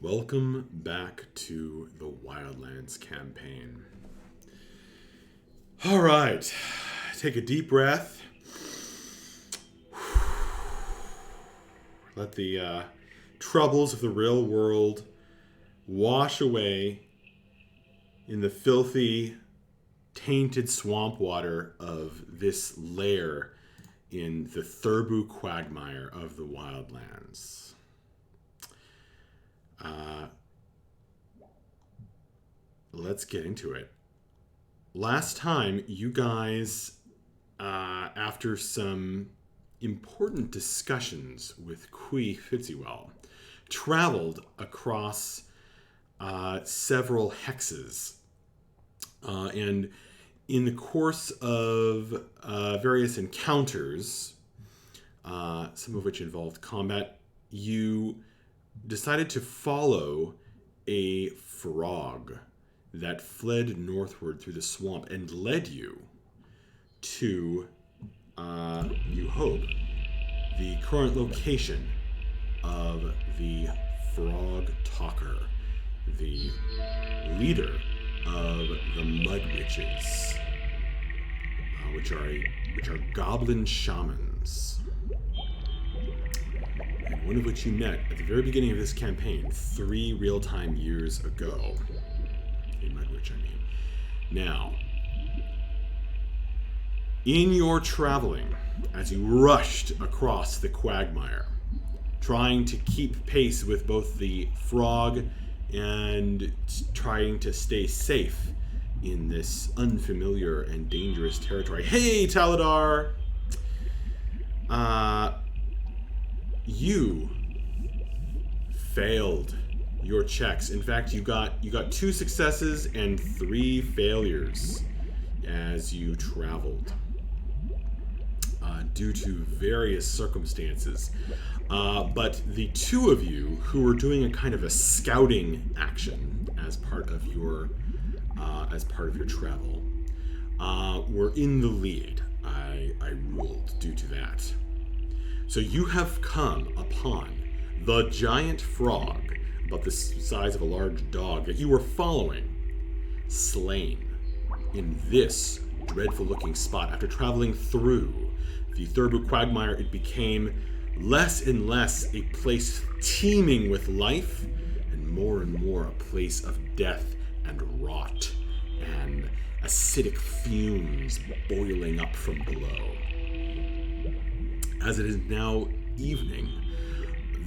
Welcome back to the Wildlands campaign. All right, take a deep breath. Let the troubles of the real world wash away in the filthy, tainted swamp water of this lair in the Thurbu quagmire of the Wildlands. Let's get into it. Last time, you guys, after some important discussions with Quee Fitzywell, traveled across several hexes. And in the course of various encounters, some of which involved combat, you decided to follow a frog that fled northward through the swamp and led you to, you hope, the current location of the Frog Talker, the leader of the Mud Witches, which are goblin shamans, and one of which you met at the very beginning of this campaign 3 real-time years ago. A Mud Witch, I mean. Now, in your traveling, as you rushed across the quagmire, trying to keep pace with both the frog and trying to stay safe in this unfamiliar and dangerous territory. Hey, Taladar! You failed your checks. In fact, you got 2 successes and 3 failures as you traveled due to various circumstances. But the 2 of you who were doing a kind of a scouting action as part of your travel were in the lead. I ruled due to that. So you have come upon the giant frog, about the size of a large dog, that you were following, slain in this dreadful-looking spot. After traveling through the Thurbu quagmire, it became less and less a place teeming with life, and more a place of death and rot, and acidic fumes boiling up from below. As it is now evening,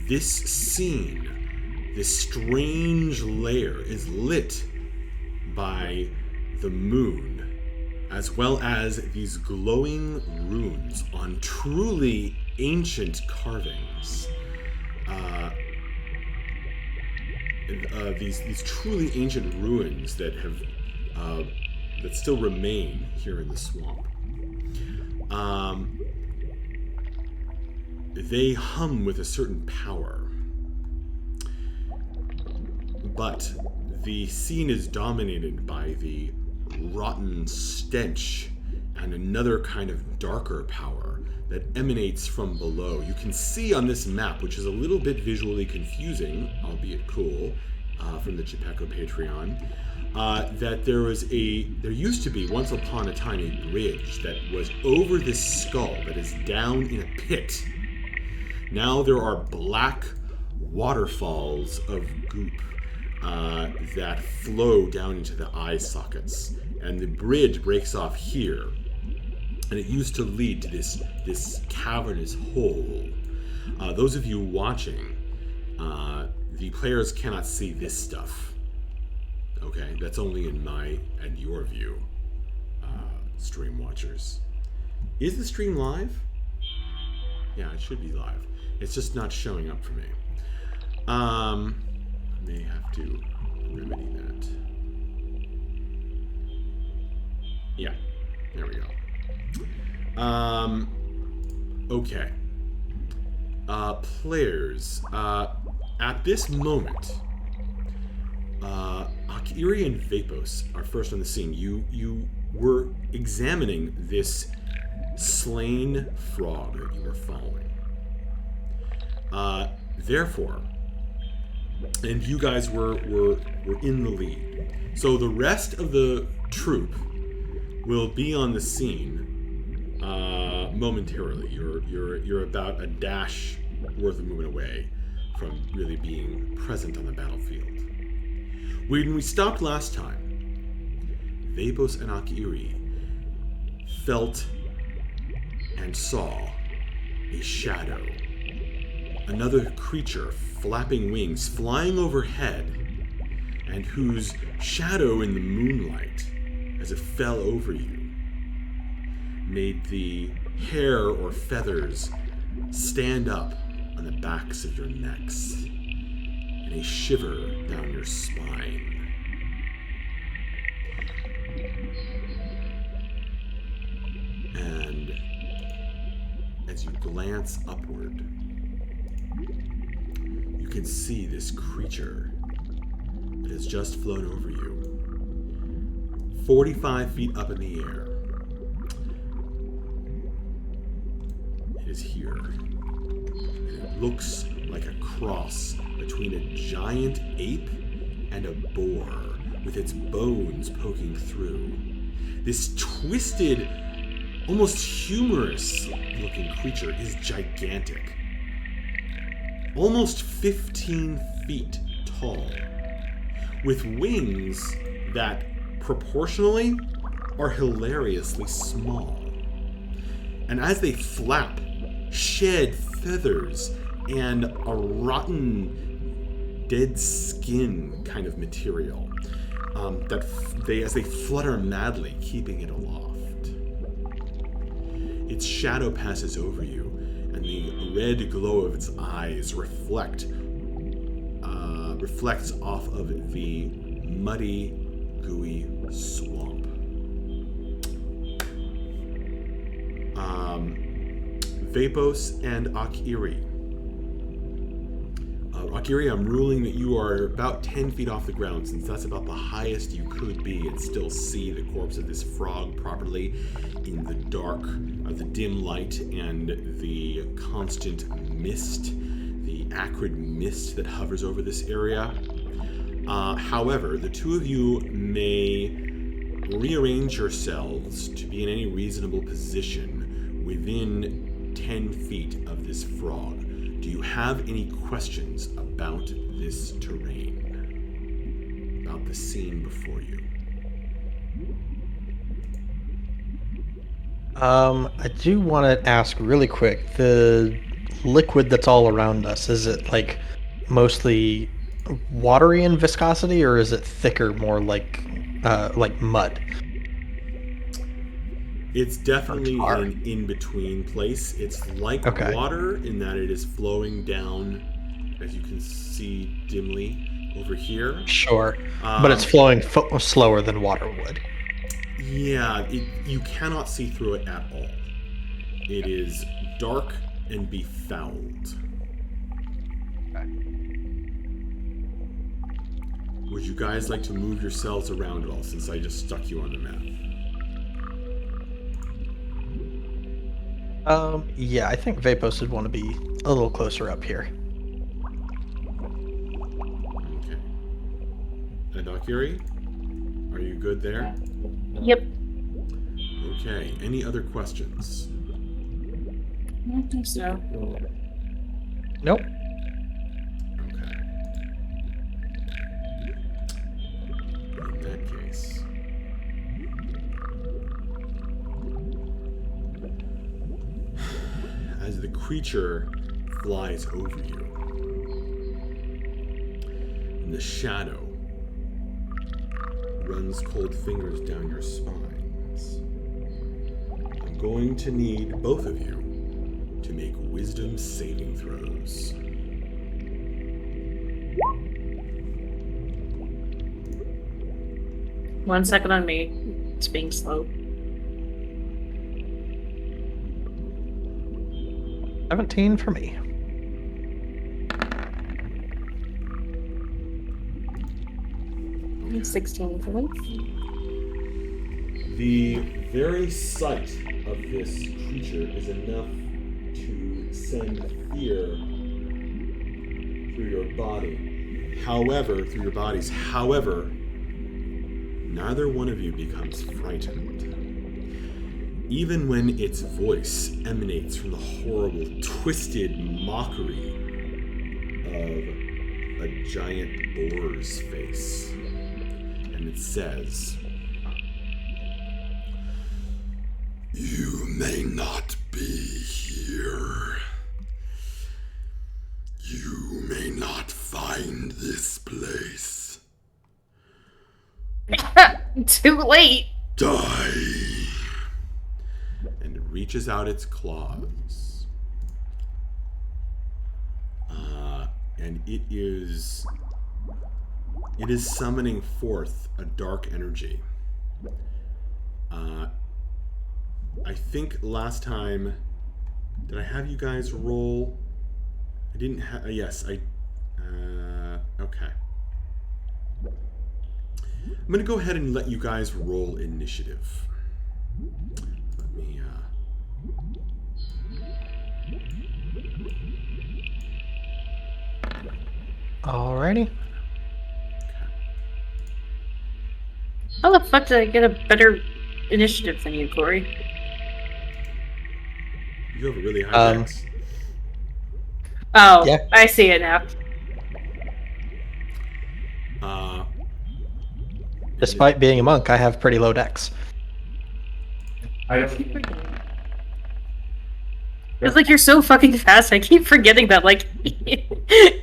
this scene, this strange lair, is lit by the moon, as well as these glowing runes on truly ancient carvings. These truly ancient ruins that have that still remain here in the swamp. They hum with a certain power, but the scene is dominated by the rotten stench and another kind of darker power that emanates from below. You can see on this map, which is a little bit visually confusing, albeit cool, from the Geppetto Patreon, that there used to be, once upon a time, a bridge that was over this skull that is down in a pit. Now there are black waterfalls of goop that flow down into the eye sockets, and the bridge breaks off here, and it used to lead to this cavernous hole. Those of you watching, the players cannot see this stuff. Okay, that's only in my and your view, stream watchers. Is the stream live? Yeah, it should be live. It's just not showing up for me. I may have to remedy that. Yeah, there we go. Okay. Players, at this moment, Akiri and Vapos are first on the scene. You were examining this slain frog that you were following. Therefore, and you guys were in the lead. So the rest of the troop will be on the scene momentarily. You're about a dash worth of movement away from really being present on the battlefield. When we stopped last time, Vapos and Akiri felt and saw a shadow. Another creature, flapping wings, flying overhead, and whose shadow in the moonlight, as it fell over you, made the hair or feathers stand up on the backs of your necks, and a shiver down your spine. And as you glance upward, you can see this creature that has just flown over you, 45 feet up in the air. It is here. And it looks like a cross between a giant ape and a boar, with its bones poking through. This twisted, almost humorous-looking creature is gigantic. Almost 15 feet tall, with wings that, proportionally, are hilariously small. And as they flap, shed feathers and a rotten, dead skin kind of material as they flutter madly, keeping it aloft. Its shadow passes over you, and the red glow of its eyes reflects off of the muddy, gooey swamp. Vapos and Akiri. Akiri, I'm ruling that you are about 10 feet off the ground, since that's about the highest you could be and still see the corpse of this frog properly in the dark of the dim light and the constant mist, the acrid mist that hovers over this area. However, the two of you may rearrange yourselves to be in any reasonable position within 10 feet of this frog. Do you have any questions about this terrain? About the scene before you? I do want to ask really quick, the liquid that's all around us, is it like mostly watery in viscosity, or is it thicker, more like mud? It's definitely an in-between place. It's like water in that it is flowing down, as you can see dimly over here. Sure, but it's flowing slower than water would. Yeah, you cannot see through it at all. It is dark and befouled. Okay. Would you guys like to move yourselves around at all, since I just stuck you on the map? Yeah, I think Vapos would want to be a little closer up here. Okay. And Akiri, are you good there? Yep. Okay, any other questions? I don't think so. Nope. Okay. In that case... as the creature flies over you, and the shadow runs cold fingers down your spines, I'm going to need both of you to make wisdom saving throws. One second on me. It's being slow. 17 for me. Okay. 16 for me. The very sight of this creature is enough to send fear through your body. However, through your bodies, however, neither one of you becomes frightened. Even when its voice emanates from the horrible, twisted mockery of a giant boar's face. And it says, "You may not be here. You may not find this place. Too late. Die." And it reaches out its claws. And it is summoning forth a dark energy. I think last time, did I have you guys roll? I didn't have. Yes, I. Okay. I'm gonna go ahead and let you guys roll initiative. Let me. Alrighty. How the fuck did I get a better initiative than you, Corey? You have a really high dex. Oh, Yeah. I see it now. Despite being a monk, I have pretty low dex. It's like you're so fucking fast. I keep forgetting that, like,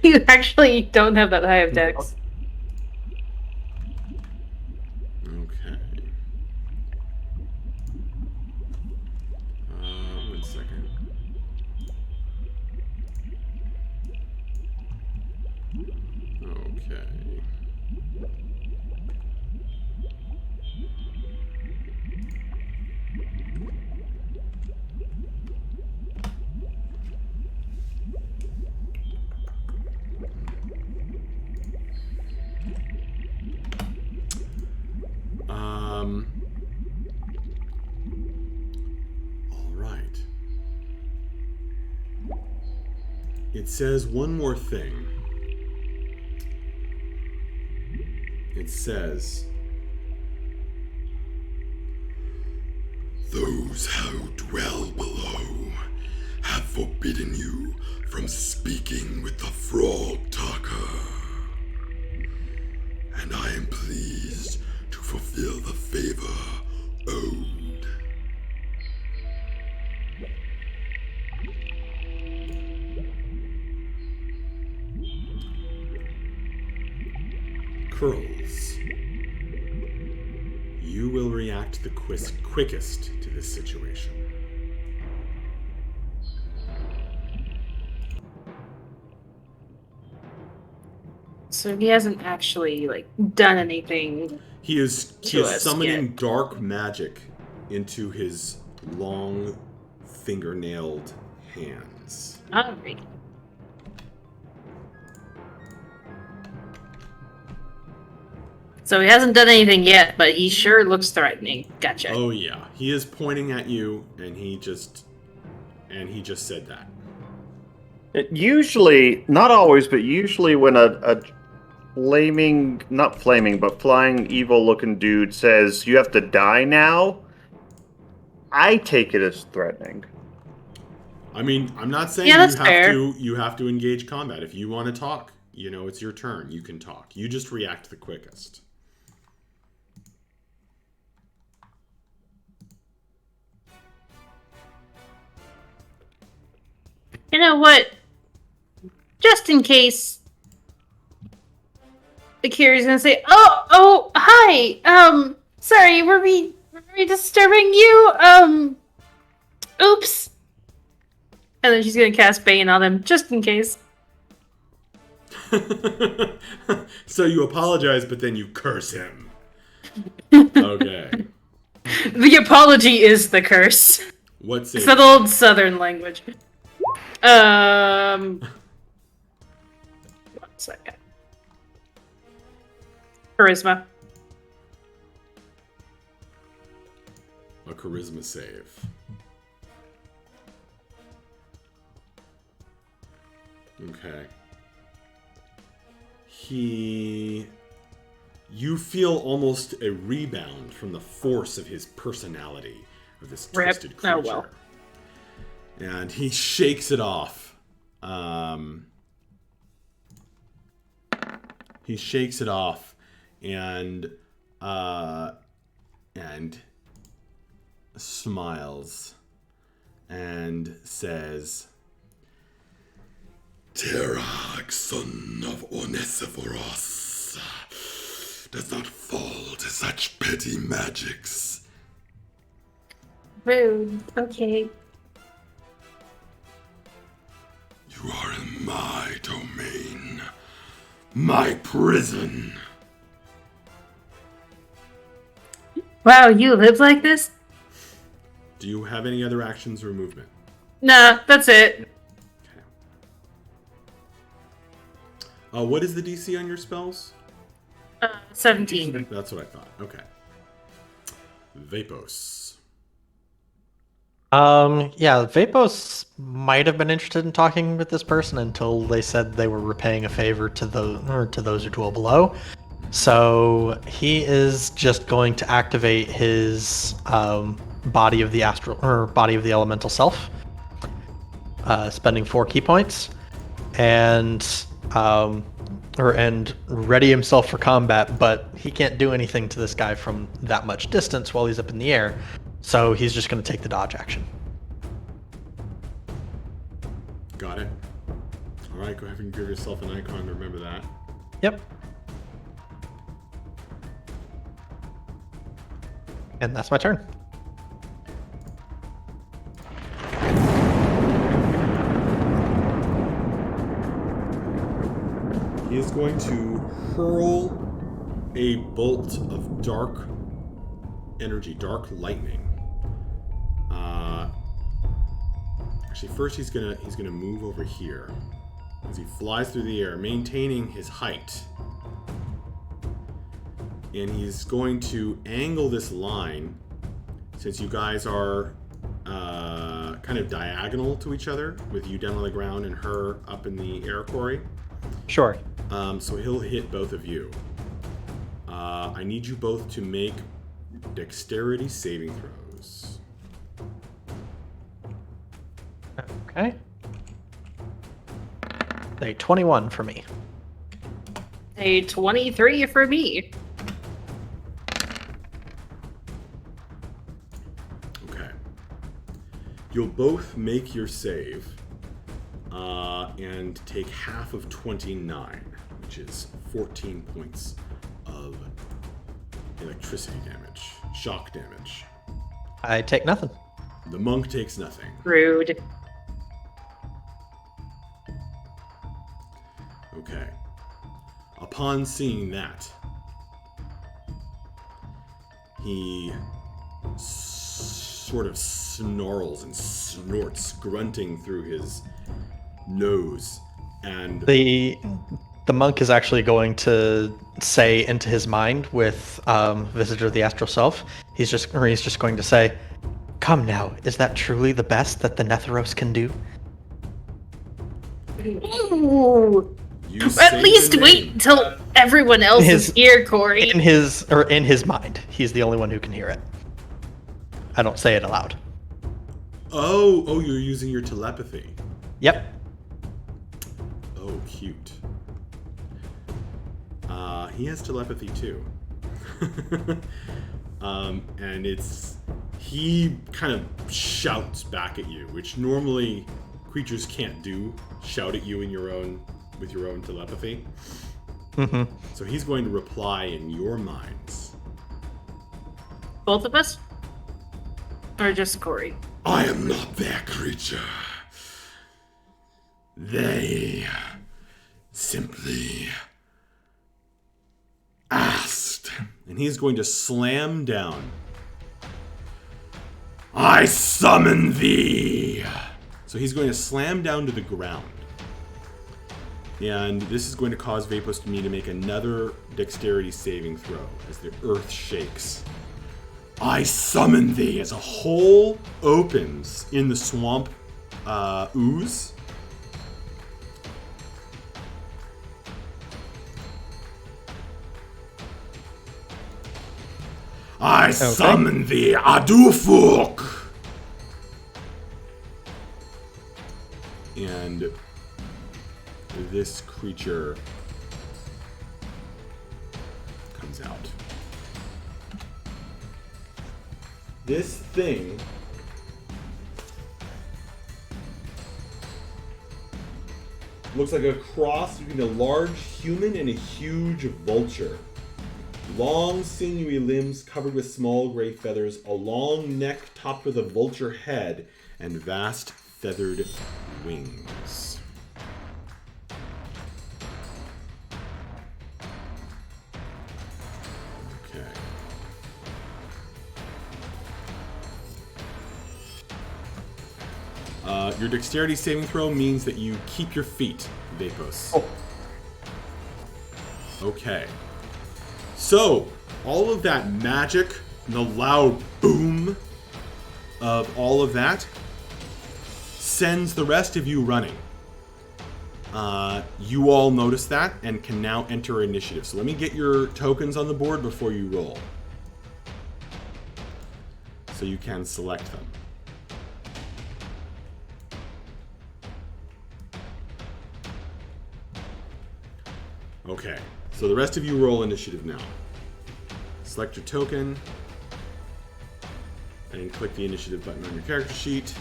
you actually don't have that high of dex. Okay. 1 second. Okay. All right. It says one more thing. It says, "Those who dwell below have forbidden you from speaking with the frog talker. And I am pleased to fulfill the favor owed." Curls, you will react the quickest to this situation. So he hasn't actually, like, done anything. He is To us summoning yet. dark magic into his long, fingernailed hands. Alright. So he hasn't done anything yet, but he sure looks threatening. Gotcha. Oh yeah, he is pointing at you, and he just said that. Usually, not always, but usually when a flaming, not flaming, but flying evil-looking dude says, "You have to die now," I take it as threatening. I mean, I'm not saying Yeah, that's you have fair. you have to engage combat. If you want to talk, it's your turn. You can talk. You just react the quickest. You know what? Just in case, Akira's gonna say, "Oh, hi. Sorry, were we disturbing you? Oops." And then she's gonna cast Bane on him, just in case. So you apologize, but then you curse him. Okay. The apology is the curse. What's It's it? that old Southern language. 1 second. Charisma. A charisma save. Okay. You feel almost a rebound from the force of his personality, of this Rip. twisted creature. Oh, well. And he shakes it off. He shakes it off and smiles and says, Terag, son of Onesiphoros, does not fall to such petty magics. Rude. Okay. You are in my domain, my prison. Wow, you live like this? Do you have any other actions or movement? Nah, that's it. Okay. What is the DC on your spells? 17. That's what I thought. Okay. Vapos. Yeah, Vapos might have been interested in talking with this person until they said they were repaying a favor to those who dwell below. So he is just going to activate his body of the elemental self, spending 4 key points, and ready himself for combat. But he can't do anything to this guy from that much distance while he's up in the air. So he's just going to take the dodge action. Got it. All right, go ahead and give yourself an icon to remember that. Yep. And that's my turn. He is going to hurl a bolt of dark energy, dark lightning. Actually, first he's gonna move over here as he flies through the air, maintaining his height. And he's going to angle this line, since you guys are kind of diagonal to each other, with you down on the ground and her up in the air, Corey. Sure. So he'll hit both of you. I need you both to make dexterity saving throws. Okay. A 21 for me. A 23 for me. Okay. You'll both make your save and take half of 29, which is 14 points of electricity damage, shock damage. I take nothing. The monk takes nothing. Rude. Okay. Upon seeing that, he sort of snarls and snorts, grunting through his nose, and The monk is actually going to say into his mind with Visitor of the Astral Self, he's just going to say, "Come now, is that truly the best that the Netheros can do?" Ooh. you say At least the wait name. until everyone else is here, Corey. In his mind, he's the only one who can hear it. I don't say it aloud. Oh, you're using your telepathy. Yep. Oh, cute. He has telepathy too. And he kind of shouts back at you, which normally creatures can't do. Shout at you with your own telepathy. Mm-hmm. So he's going to reply in your minds. Both of us? Or just Corey? I am not their creature. They simply asked. And he's going to slam down. I summon thee! So he's going to slam down to the ground. And this is going to cause Vapos to me to make another dexterity saving throw as the earth shakes. I summon thee as a hole opens in the swamp ooze. I summon thee, Adufuk! And this creature comes out. This thing looks like a cross between a large human and a huge vulture. Long, sinewy limbs covered with small gray feathers, a long neck topped with a vulture head, and vast feathered wings. Okay. Your dexterity saving throw means that you keep your feet, Vapos. Oh. Okay. So, all of that magic and the loud boom of all of that sends the rest of you running. You all notice that and can now enter initiative. So let me get your tokens on the board before you roll. So you can select them. Okay, so the rest of you roll initiative now. Select your token, and click the initiative button on your character sheet.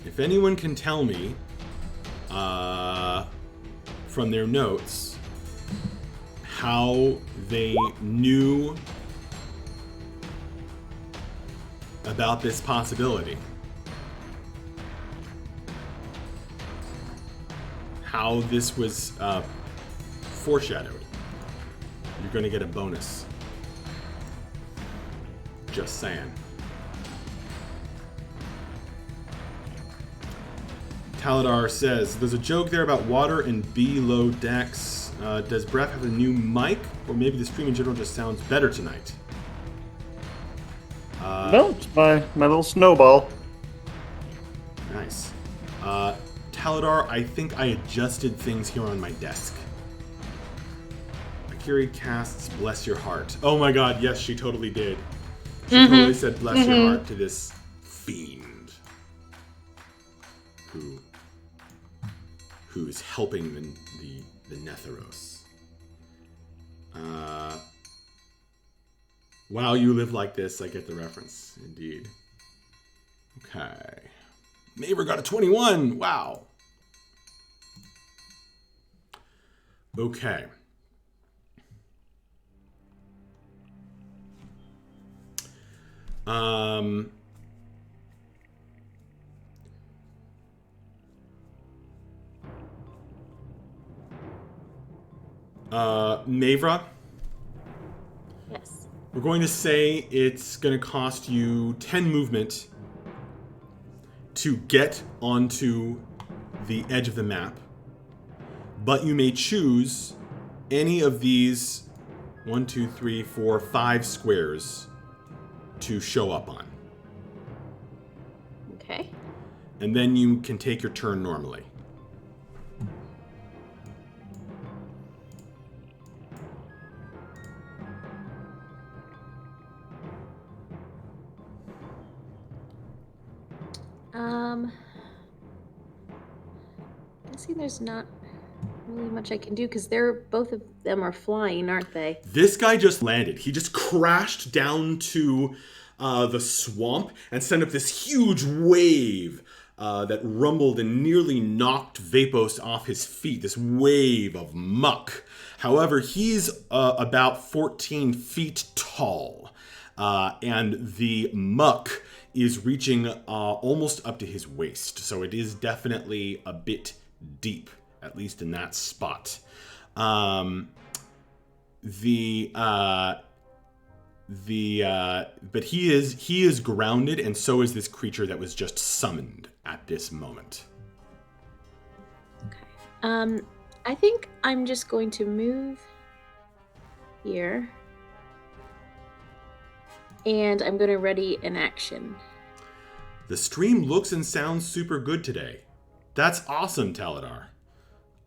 If anyone can tell me from their notes how they knew about this possibility, how this was foreshadowed, you're going to get a bonus. Just saying. Taladar says, there's a joke there about water and below decks. Does Breath have a new mic? Or maybe the stream in general just sounds better tonight? No, it's my little snowball. Nice. Taladar, I think I adjusted things here on my desk. Akiri casts Bless Your Heart. Oh my god, yes, she totally did. She totally said Bless Your Heart to this fiend who is helping the Netheros. Wow, you live like this. I get the reference, indeed. Okay. Maver got a 21. Wow. Okay. Mavra? Yes. We're going to say it's going to cost you 10 movement to get onto the edge of the map, but you may choose any of these 1, 2, 3, 4, 5 squares to show up on. Okay. And then you can take your turn normally. I see there's not really much I can do because they're both of them are flying, aren't they? This guy just landed. He just crashed down to the swamp and sent up this huge wave that rumbled and nearly knocked Vapos off his feet. This wave of muck. However, he's about 14 feet tall, and the muck is reaching almost up to his waist. So it is definitely a bit deep, at least in that spot. But he is grounded, and so is this creature that was just summoned at this moment. Okay. I think I'm just going to move here. And I'm going to ready an action. The stream looks and sounds super good today. That's awesome, Taladar.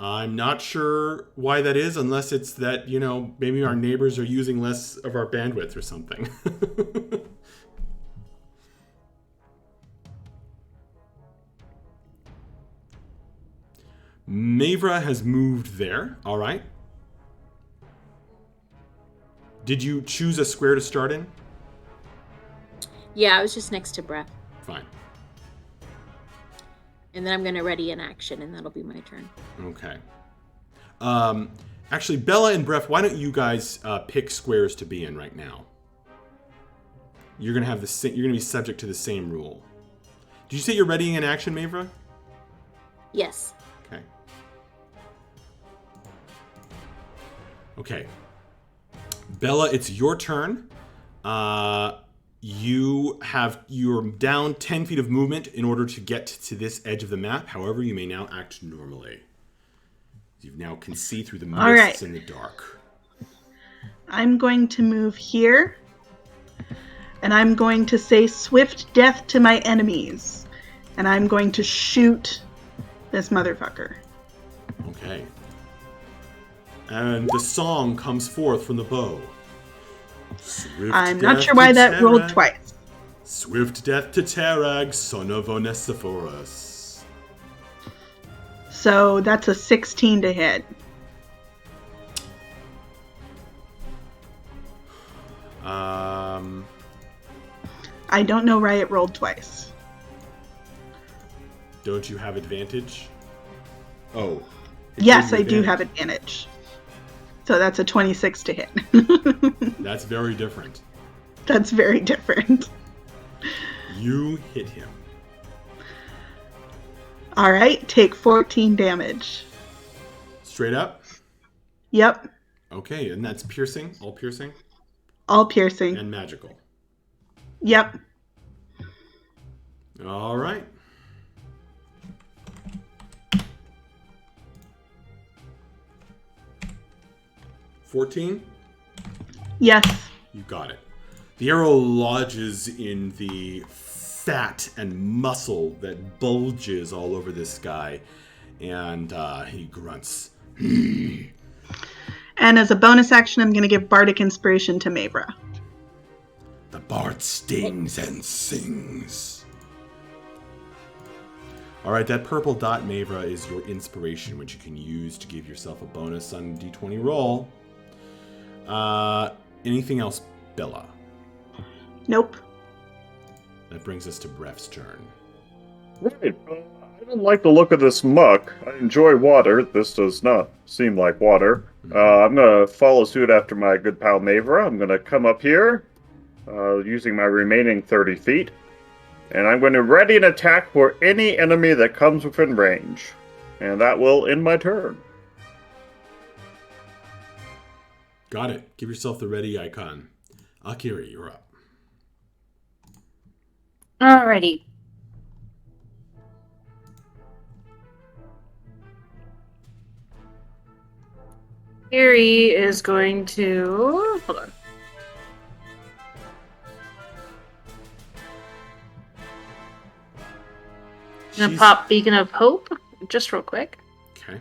I'm not sure why that is, unless it's that, maybe our neighbors are using less of our bandwidth or something. Mavra has moved there. All right. Did you choose a square to start in? Yeah, I was just next to Breath. Fine. And then I'm going to ready an action, and that'll be my turn. Okay. Actually, Bella and Bref, why don't you guys pick squares to be in right now? You're gonna have you're gonna be subject to the same rule. Did you say you're readying an action, Mavra? Yes. Okay. Okay. Bella, it's your turn. You're down 10 feet of movement in order to get to this edge of the map. However, you may now act normally. You now can see through the mists in the dark. I'm going to move here, and I'm going to say swift death to my enemies, and I'm going to shoot this motherfucker. Okay. And the song comes forth from the bow. I'm not sure why that rolled twice. Swift death to Terag, son of Onesiphorus. So that's a 16 to hit. I don't know why it rolled twice. Don't you have advantage? Oh. Yes, I do have advantage. So that's a 26 to hit. That's very different. That's very different. You hit him. All right, take 14 damage. Straight up? Yep. Okay, and that's piercing? All piercing? All piercing. And magical. Yep. All right. $14? Yes. You got it. The arrow lodges in the fat and muscle that bulges all over this guy, and he grunts. And as a bonus action, I'm going to give Bardic Inspiration to Mavra. The bard stings and sings. All right, that purple dot, Mavra, is your inspiration, which you can use to give yourself a bonus on D20 roll. Anything else, Bella? Nope. That brings us to Bref's turn. Right. I don't like the look of this muck. I enjoy water. This does not seem like water. I'm going to follow suit after my good pal Mavra. I'm going to come up here, using my remaining 30 feet. And I'm going to ready an attack for any enemy that comes within range. And that will end my turn. Got it. Give yourself the ready icon. Akiri, you're up. Alrighty. Harry is going to... Hold on. I'm gonna pop Beacon of Hope, just real quick. Okay.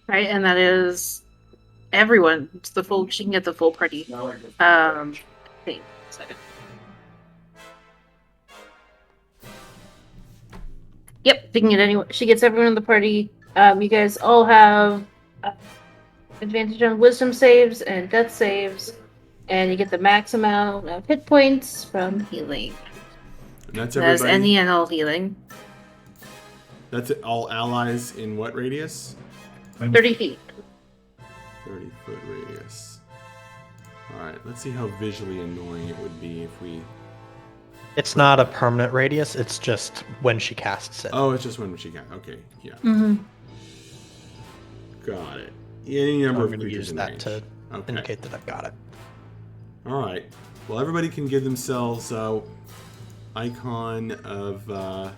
Right, and that is everyone. It's the full. She can get the full party. Thing. Second. Yep, she can get anyone. She gets everyone in the party. You guys all have advantage on Wisdom saves and Death saves, and you get the max amount of hit points from healing. And that's That's everybody. any and all healing. That's it, all allies in what radius? 30 feet. 30-foot radius. Alright, let's see how visually annoying it would be if we... It's not a permanent radius, it's just when she casts it. Oh, it's just when she can. Okay, yeah. Mm-hmm. Got it. Any number I'm of going to creatures use in that range. to Okay. indicate that I've got it. Alright. Well, everybody can give themselves icon of